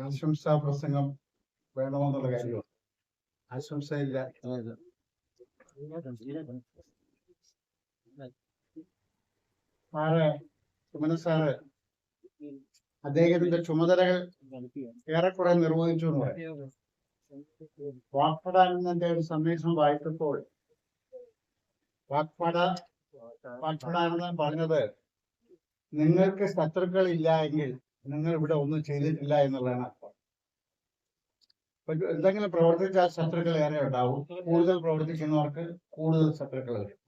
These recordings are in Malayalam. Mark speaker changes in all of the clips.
Speaker 1: ആശംസാ പ്രസംഗം വേണമെന്നുള്ള കാര്യം ആശംസയില്ല. സാറ് സുമന സാറ് അദ്ദേഹത്തിന്റെ ചുമതലകൾ ഏറെക്കുറെ നിർവഹിച്ചു എന്ന് പറയാം. വാക്പടാനന്ദന്റെ ഒരു സന്ദേശം വായിച്ചപ്പോൾ വാക്പടാനന്ദൻ പറഞ്ഞത്, നിങ്ങൾക്ക് ശത്രുക്കൾ ഇല്ല എങ്കിൽ നിങ്ങൾ ഇവിടെ ഒന്നും ചെയ്തിട്ടില്ല എന്നുള്ളതാണ് അർത്ഥം. എന്തെങ്കിലും പ്രവർത്തിച്ചാൽ ശത്രുക്കൾ ഏറെ ഉണ്ടാവും. കൂടുതൽ പ്രവർത്തിക്കുന്നവർക്ക് കൂടുതൽ ശത്രുക്കൾ വരും.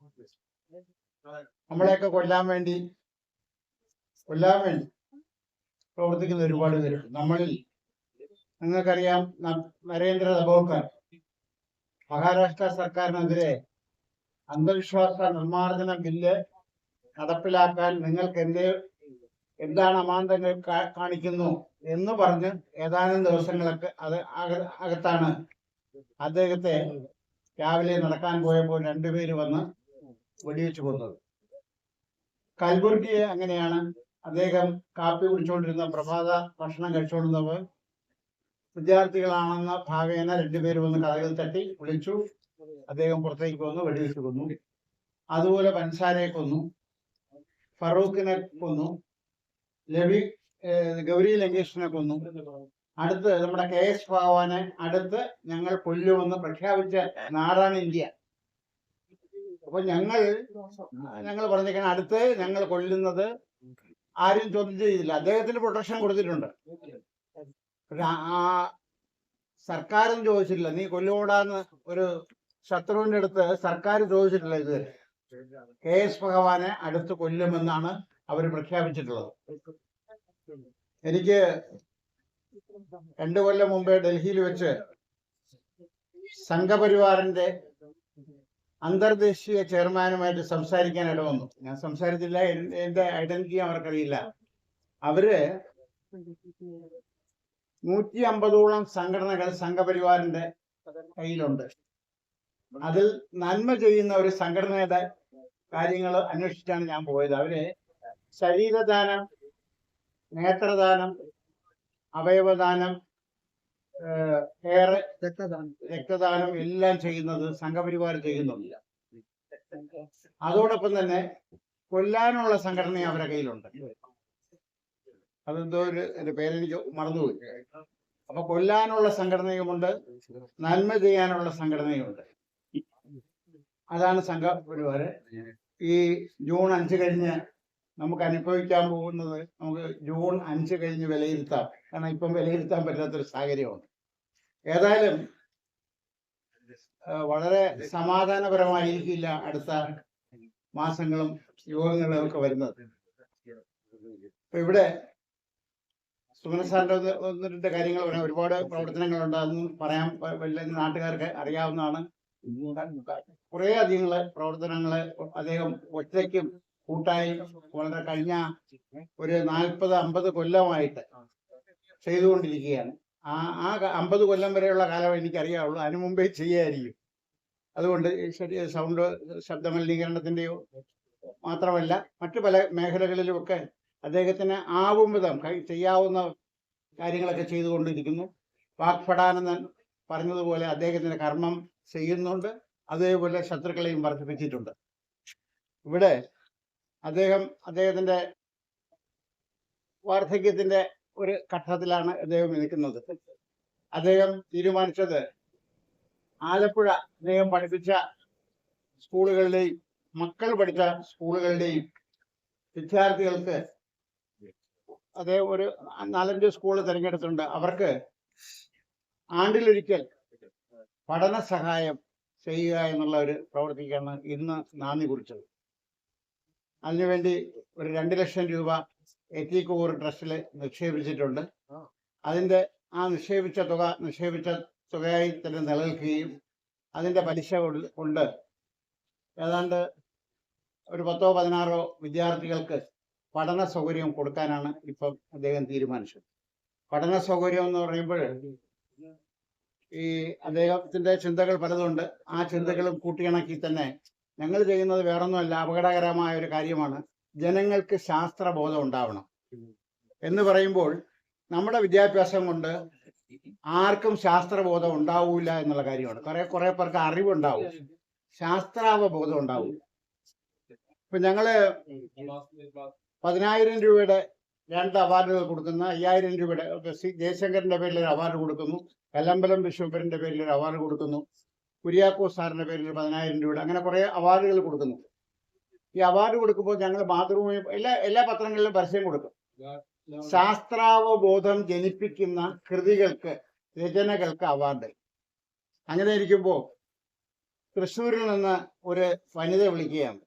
Speaker 1: നമ്മളെയൊക്കെ കൊല്ലാൻ വേണ്ടി പ്രവർത്തിക്കുന്ന ഒരുപാട് പേരുണ്ട്. നമ്മളിൽ നിങ്ങൾക്കറിയാം, നരേന്ദ്ര ദബോക്കർ മഹാരാഷ്ട്ര സർക്കാരിനെതിരെ അന്ധവിശ്വാസ നിർമ്മാർജ്ജന ബില്ല് നടപ്പിലാക്കാൻ നിങ്ങൾക്ക് എന്താണ് അമാന്തങ്ങൾ കാണിക്കുന്നു എന്ന് പറഞ്ഞ് ഏതാനും ദിവസങ്ങളൊക്കെ അകത്താണ് അദ്ദേഹത്തെ രാവിലെ നടക്കാൻ പോയപ്പോൾ രണ്ടുപേര് വന്ന് വെടിവെച്ച് കൊന്നത്. കൽബുർഗിയെ അങ്ങനെയാണ്. അദ്ദേഹം കാപ്പി കുടിച്ചുകൊണ്ടിരുന്ന പ്രഭാത ഭക്ഷണം കഴിച്ചുകൊണ്ടിരുന്നവർ വിദ്യാർത്ഥികളാണെന്ന ഭാവേന രണ്ടുപേര് വന്ന് കഥകൾ തട്ടി വിളിച്ചു. അദ്ദേഹം പുറത്തേക്ക് വന്ന് വെടിവെച്ച് കൊന്നു. അതുപോലെ പൻസാരയെ കൊന്നു, ഫറൂഖിനെ കൊന്നു, ഗൗരി ലങ്കേഷിനെ കൊന്നു. അടുത്ത് നമ്മുടെ KS ഭഗവാനെ അടുത്ത് ഞങ്ങൾ കൊല്ലുമെന്ന് പ്രഖ്യാപിച്ച നാടാണ് ഇന്ത്യ. അപ്പൊ ഞങ്ങൾ പറഞ്ഞേക്കണം, അടുത്ത് ഞങ്ങൾ കൊല്ലുന്നത് ആരും ചോദ്യം ചെയ്തില്ല. അദ്ദേഹത്തിന് പ്രൊട്ടക്ഷൻ കൊടുത്തിട്ടുണ്ട്. സർക്കാരും ചോദിച്ചിട്ടില്ല, നീ കൊല്ലുകൂടാന്ന് ഒരു ശത്രുവിന്റെ അടുത്ത് സർക്കാർ ചോദിച്ചിട്ടില്ല. ഇത് KS ഭഗവാനെ അടുത്ത് കൊല്ലുമെന്നാണ് അവർ പ്രഖ്യാപിച്ചിട്ടുള്ളത്. എനിക്ക് 2 കൊല്ലം മുമ്പേ ഡൽഹിയിൽ വെച്ച് സംഘപരിവാറിന്റെ അന്തർദേശീയ ചെയർമാനുമായിട്ട് സംസാരിക്കാൻ ഇടവന്നു. ഞാൻ സംസാരിച്ചില്ല, എന്റെ ഐഡന്റിറ്റി അവർക്കറിയില്ല. അവര് 150ഓളം സംഘടനകൾ സംഘപരിവാറിന്റെ കയ്യിലുണ്ട്. അതിൽ നന്മ ചെയ്യുന്ന ഒരു സംഘടനയുടെ കാര്യങ്ങൾ അന്വേഷിച്ചാണ് ഞാൻ പോയത്. അവര് ശരീരദാനം, നേത്രദാനം, അവയവദാനം, രക്തദാനം എല്ലാം ചെയ്യുന്നത് സംഘപരിവാർ ചെയ്യുന്നില്ല. അതോടൊപ്പം തന്നെ കൊല്ലാനുള്ള സംഘടന അവരുടെ കയ്യിലുണ്ട്. അതെന്തോ എന്റെ പേരെനിക്ക് മറന്നുപോയി. അപ്പൊ കൊല്ലാനുള്ള സംഘടനയുമുണ്ട്, നന്മ ചെയ്യാനുള്ള സംഘടനയുമുണ്ട്. അതാണ് സംഘപരിവാര്. ഈ ജൂൺ 5 കഴിഞ്ഞ് നമുക്ക് അനുഭവിക്കാൻ പോകുന്നത് നമുക്ക് ജൂൺ 5 കഴിഞ്ഞ് വിലയിരുത്താം. കാരണം ഇപ്പം വിലയിരുത്താൻ പറ്റാത്തൊരു സാഹചര്യമുണ്ട്. ഏതായാലും വളരെ സമാധാനപരമായിരിക്കില്ല അടുത്ത മാസങ്ങളും യോഗങ്ങളും ഒക്കെ വരുന്നത്. ഇപ്പൊ ഇവിടെ സുമന സാറിന്റെ 1-2 കാര്യങ്ങൾ പറയാം. ഒരുപാട് പ്രവർത്തനങ്ങളുണ്ട്, അതൊന്നും പറയാൻ വലിയ നാട്ടുകാർക്ക് അറിയാവുന്നതാണ്. കുറേ അധികം പ്രവർത്തനങ്ങള് അദ്ദേഹം ഒറ്റയ്ക്കും കൂട്ടായി വളരെ കഴിഞ്ഞ ഒരു 40-50 കൊല്ലമായിട്ട് ചെയ്തുകൊണ്ടിരിക്കുകയാണ്. ആ 50 കൊല്ലം വരെയുള്ള കാലം എനിക്കറിയാവുള്ളൂ. അതിനു മുമ്പേ ചെയ്യായിരിക്കും. അതുകൊണ്ട് ശബ്ദ മലിനീകരണത്തിന്റെയോ മാത്രമല്ല മറ്റു പല മേഖലകളിലുമൊക്കെ അദ്ദേഹത്തിന് ആവും വിധം ചെയ്യാവുന്ന കാര്യങ്ങളൊക്കെ ചെയ്തുകൊണ്ടിരിക്കുന്നു. വാക്പടാനന്ദൻ പറഞ്ഞതുപോലെ അദ്ദേഹത്തിന്റെ കർമ്മം ചെയ്യുന്നുണ്ട്. അതേപോലെ ശത്രുക്കളെയും വർദ്ധിപ്പിച്ചിട്ടുണ്ട്. ഇവിടെ അദ്ദേഹത്തിന്റെ വാർദ്ധക്യത്തിന്റെ ഒരു ഘട്ടത്തിലാണ് അദ്ദേഹം നിൽക്കുന്നത്. അദ്ദേഹം തീരുമാനിച്ചത് ആലപ്പുഴ അദ്ദേഹം പഠിപ്പിച്ച സ്കൂളുകളുടെയും മക്കൾ പഠിച്ച സ്കൂളുകളുടെയും വിദ്യാർത്ഥികൾക്ക് അദ്ദേഹം ഒരു 4-5 സ്കൂൾ തിരഞ്ഞെടുത്തിട്ടുണ്ട്. അവർക്ക് ആണ്ടിലൊരിക്കൽ പഠന സഹായം ചെയ്യുക എന്നുള്ള ഒരു പ്രവൃത്തിക്കാണ് ഇന്ന് നാന്ദി കുറിച്ചത്. അതിനുവേണ്ടി ഒരു 2 ലക്ഷം രൂപ എത്തിക്കൂർ ട്രസ്റ്റിൽ നിക്ഷേപിച്ചിട്ടുണ്ട്. അതിന്റെ നിക്ഷേപിച്ച തുകയായി തന്നെ നിലനിൽക്കുകയും അതിന്റെ പലിശ കൊണ്ട് ഏതാണ്ട് ഒരു 10-16 വിദ്യാർത്ഥികൾക്ക് പഠന സൗകര്യം കൊടുക്കാനാണ് ഇപ്പം അദ്ദേഹം തീരുമാനിച്ചത്. പഠന സൗകര്യം എന്ന് പറയുമ്പോൾ ഈ അദ്ദേഹത്തിന്റെ ചിന്തകൾ പലതുണ്ട്. ആ ചിന്തകളും കൂട്ടിയിണക്കി തന്നെ ഞങ്ങൾ ചെയ്യുന്നത് വേറൊന്നുമല്ല, അപകടകരമായ ഒരു കാര്യമാണ്. ജനങ്ങൾക്ക് ശാസ്ത്രബോധം ഉണ്ടാവണം. എന്ന് പറയുമ്പോൾ നമ്മുടെ വിദ്യാഭ്യാസം കൊണ്ട് ആർക്കും ശാസ്ത്രബോധം ഉണ്ടാവൂല എന്നുള്ള കാര്യമാണ്. കുറെ പേർക്ക് അറിവുണ്ടാവും, ശാസ്ത്രാവബോധം ഉണ്ടാവും. ഇപ്പൊ ഞങ്ങള് 10,000 രൂപയുടെ 2 അവാർഡുകൾ കൊടുക്കുന്ന, 5,000 രൂപയുടെ ജയശങ്കറിന്റെ പേരിൽ ഒരു അവാർഡ് കൊടുക്കുന്നു, കല്ലമ്പലം വിശ്വംഭരന്റെ പേരിൽ ഒരു അവാർഡ് കൊടുക്കുന്നു, കുര്യാക്കോസ് സാറിന്റെ പേരിൽ 10,000 രൂപയുടെ, അങ്ങനെ കുറെ അവാർഡുകൾ കൊടുക്കുന്നു. ഈ അവാർഡ് കൊടുക്കുമ്പോൾ ഞങ്ങൾ മാതൃഭൂമി എല്ലാ പത്രങ്ങളിലും പരസ്യം കൊടുക്കും. ശാസ്ത്രാവബോധം ജനിപ്പിക്കുന്ന കൃതികൾക്ക്, രചനകൾക്ക് അവാർഡ്. അങ്ങനെ ഇരിക്കുമ്പോൾ തൃശ്ശൂരിൽ നിന്ന് ഒരു വനിത വിളിക്കുകയാണ്.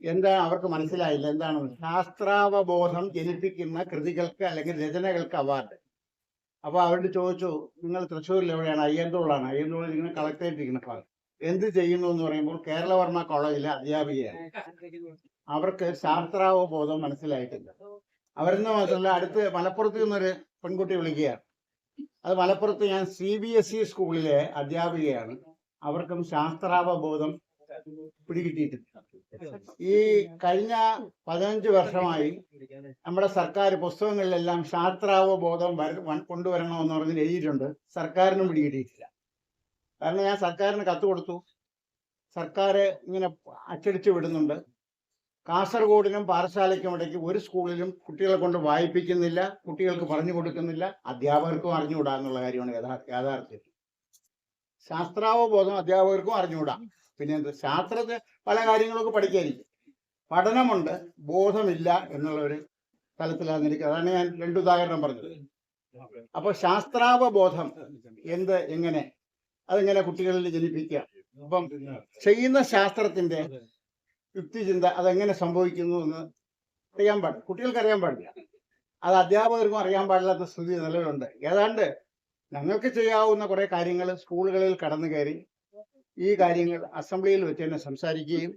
Speaker 1: എന്താണ് അവർക്ക് മനസ്സിലായില്ല എന്താണ് ശാസ്ത്രാവബോധം ജനിപ്പിക്കുന്ന കൃതികൾക്ക് അല്ലെങ്കിൽ രചനകൾക്ക് അവാർഡ്. അപ്പൊ അവരോട് ചോദിച്ചു, നിങ്ങൾ തൃശ്ശൂരിൽ എവിടെയാണ്? അയ്യന്തോളാണ്. അയ്യന്തോളിൽ ഇരിക്കുന്ന കളക്ടറേറ്റ് ഇരിക്കുന്ന ഭാഗം. എന്ത് ചെയ്യുന്നു എന്ന് പറയുമ്പോൾ കേരളവർമ്മ കോളേജിലെ അധ്യാപികയാണ്. അവർക്ക് ശാസ്ത്രാവബോധം മനസ്സിലായിട്ടില്ല. അവരെന്ന് മാത്രമല്ല, അടുത്ത് മലപ്പുറത്ത് നിന്നൊരു പെൺകുട്ടി വിളിക്കുകയാണ്. അത് മലപ്പുറത്ത് ഞാൻ CBSE സ്കൂളിലെ അധ്യാപികയാണ്. അവർക്കും ശാസ്ത്രാവബോധം പിടികിട്ടിയിട്ടില്ല. ഈ കഴിഞ്ഞ 15 വർഷമായി നമ്മുടെ സർക്കാർ പുസ്തകങ്ങളിലെല്ലാം ശാസ്ത്രാവബോധം കൊണ്ടുവരണമെന്ന് പറഞ്ഞ് എഴുതിയിട്ടുണ്ട്. സർക്കാരിനും പിടികിട്ടിയിട്ടില്ല. കാരണം ഞാൻ സർക്കാരിന് കത്ത് കൊടുത്തു. സർക്കാർ ഇങ്ങനെ അച്ചടിച്ചു വിടുന്നുണ്ട്. കാസർഗോഡിനും പാറശാലയ്ക്കും ഇടയ്ക്ക് ഒരു സ്കൂളിലും കുട്ടികളെ കൊണ്ട് വായിപ്പിക്കുന്നില്ല, കുട്ടികൾക്ക് പറഞ്ഞു കൊടുക്കുന്നില്ല, അധ്യാപകർക്കും അറിഞ്ഞുകൂടാ എന്നുള്ള കാര്യമാണ് യാഥാർത്ഥ്യം. ശാസ്ത്രാവബോധം അധ്യാപകർക്കും അറിഞ്ഞുകൂടാ. പിന്നെ എന്ത്, ശാസ്ത്രത്തെ പല കാര്യങ്ങളൊക്കെ പഠിക്കാനിരിക്കും, പഠനമുണ്ട്, ബോധമില്ല എന്നുള്ള ഒരു തലത്തിലാണ് ഇരിക്കുക. അതാണ് ഞാൻ 2 ഉദാഹരണം പറഞ്ഞത്. അപ്പൊ ശാസ്ത്രാവബോധം എങ്ങനെ അതെങ്ങനെ കുട്ടികളിൽ ജനിപ്പിക്കുക? അപ്പം ചെയ്യുന്ന ശാസ്ത്രത്തിന്റെ യുക്തിചിന്ത അതെങ്ങനെ സംഭവിക്കുന്നു എന്ന് അറിയാൻ പാടില്ല, കുട്ടികൾക്ക് അറിയാൻ പാടില്ല. അത് അധ്യാപകർക്കും അറിയാൻ പാടില്ലാത്ത സ്ഥിതി നിലവിലുണ്ട്. ഏതാണ്ട് ഞങ്ങൾക്ക് ചെയ്യാവുന്ന കുറെ കാര്യങ്ങൾ സ്കൂളുകളിൽ കടന്നു കയറി ഈ കാര്യങ്ങൾ അസംബ്ലിയിൽ വെച്ച് തന്നെ സംസാരിക്കുകയും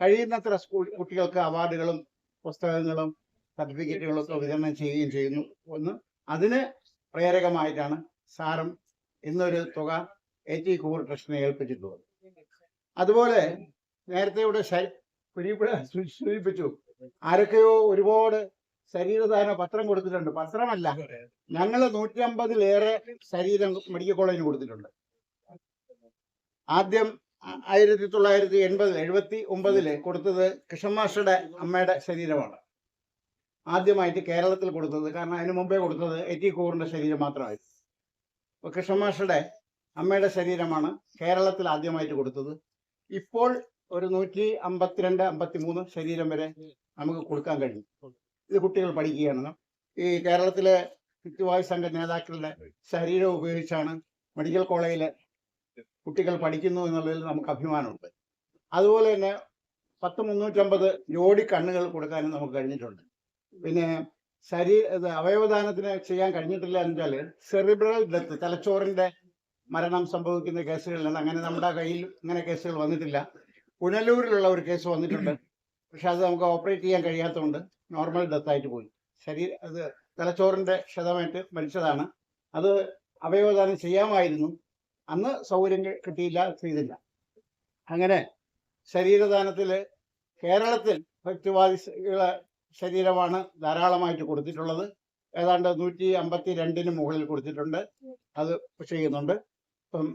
Speaker 1: കഴിയുന്നത്ര സ്കൂൾ കുട്ടികൾക്ക് അവാർഡുകളും പുസ്തകങ്ങളും സർട്ടിഫിക്കറ്റുകളും ഒക്കെ വിതരണം ചെയ്യുകയും ചെയ്യുന്നു. അതിന് പ്രേരകമായിട്ടാണ് സാറും ഇന്നൊരു തുക AT കൂർ ട്രസ്റ്റിനെ ഏൽപ്പിച്ചിട്ടുള്ളത്. അതുപോലെ നേരത്തെ ഇവിടെ സൂചിപ്പിച്ചു, ആരൊക്കെയോ ഒരുപാട് ശരീരദാന പത്രം കൊടുത്തിട്ടുണ്ട്. പത്രമല്ല, ഞങ്ങൾ 150-ലേറെ ശരീരം മെഡിക്കൽ കോളേജിന് കൊടുത്തിട്ടുണ്ട്. ആദ്യം 1979 കൊടുത്തത് കൃഷ്ണമാഷയുടെ അമ്മയുടെ ശരീരമാണ് ആദ്യമായിട്ട് കേരളത്തിൽ കൊടുത്തത്. കാരണം അതിനു മുമ്പേ കൊടുത്തത് AT കൂറിന്റെ ശരീരം മാത്രമായിരുന്നു. അപ്പോൾ കൃഷ്ണമാഷയുടെ അമ്മയുടെ ശരീരമാണ് കേരളത്തിൽ ആദ്യമായിട്ട് കൊടുത്തത്. ഇപ്പോൾ ഒരു 152-153 ശരീരം വരെ നമുക്ക് കൊടുക്കാൻ കഴിയും. ഇത് കുട്ടികൾ പഠിക്കുകയാണ്. ഈ കേരളത്തിലെ യുക്തിവാദി സംഘ നേതാക്കളുടെ ശരീരം ഉപയോഗിച്ചാണ് മെഡിക്കൽ കോളേജിലെ കുട്ടികൾ പഠിക്കുന്നു എന്നുള്ളതിൽ നമുക്ക് അഭിമാനമുണ്ട്. അതുപോലെ തന്നെ 350 ജോഡി കണ്ണുകൾ കൊടുക്കാനും നമുക്ക് കഴിഞ്ഞിട്ടുണ്ട്. പിന്നെ അവയവദാനത്തിന് ചെയ്യാൻ കഴിഞ്ഞിട്ടില്ല എന്ന് വെച്ചാൽ സെറിബ്രൽ ഡെത്ത്, തലച്ചോറിന്റെ മരണം സംഭവിക്കുന്ന കേസുകളിലാണ്. അങ്ങനെ നമ്മുടെ കയ്യിൽ അങ്ങനെ കേസുകൾ വന്നിട്ടില്ല. പുനലൂരിലുള്ള ഒരു കേസ് വന്നിട്ടുണ്ട്. പക്ഷെ അത് നമുക്ക് ഓപ്പറേറ്റ് ചെയ്യാൻ കഴിയാത്തതുകൊണ്ട് നോർമൽ ഡെത്തായിട്ട് പോയി. അത് തലച്ചോറിന്റെ ക്ഷതമേറ്റ് മരിച്ചതാണ്. അത് അവയവദാനം ചെയ്യാമായിരുന്നു, അന്ന് സൗകര്യം കിട്ടിയില്ല, ചെയ്തില്ല. അങ്ങനെ ശരീരദാനത്തിൽ കേരളത്തിൽ വ്യക്തിവാദികളെ ശരീരമാണ് ധാരാളമായിട്ട് കൊടുത്തിട്ടുള്ളത്. ഏതാണ്ട് 152 മുകളിൽ കൊടുത്തിട്ടുണ്ട്. അത് ചെയ്യുന്നുണ്ട്. ഇപ്പം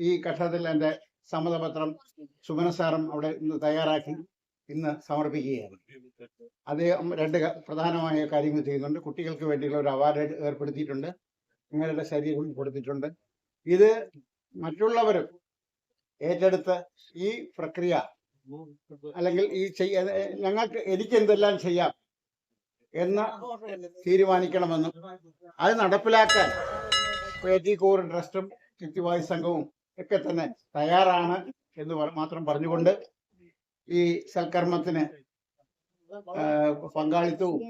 Speaker 1: ഈ ഘട്ടത്തിൽ എൻ്റെ സമ്മതപത്രം സുമന സാറും അവിടെ ഇന്ന് തയ്യാറാക്കി ഇന്ന് സമർപ്പിക്കുകയാണ്. അദ്ദേഹം 2 പ്രധാനമായ കാര്യങ്ങൾ ചെയ്യുന്നുണ്ട്. കുട്ടികൾക്ക് വേണ്ടിയുള്ള ഒരു അവാർഡ് ഏർപ്പെടുത്തിയിട്ടുണ്ട്, നിങ്ങളുടെ ശരീരം കൊടുത്തിട്ടുണ്ട്. ഇത് മറ്റുള്ളവരും ഏറ്റെടുത്ത് ഈ പ്രക്രിയ അല്ലെങ്കിൽ എനിക്ക് എന്തെല്ലാം ചെയ്യാം എന്ന് തീരുമാനിക്കണമെന്നും അത് നടപ്പിലാക്കാൻ AT കൂർ ട്രസ്റ്റും യുക്തിവാദി സംഘവും ഒക്കെ തന്നെ തയ്യാറാണ് എന്ന് മാത്രം പറഞ്ഞുകൊണ്ട് ഈ സൽക്കർമ്മത്തിന് പങ്കാളിത്തവും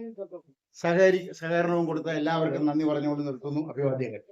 Speaker 1: സഹകരണവും കൊടുത്ത എല്ലാവർക്കും നന്ദി പറഞ്ഞുകൊണ്ട് നിർത്തുന്നു. അഭിവാദ്യങ്ങൾ.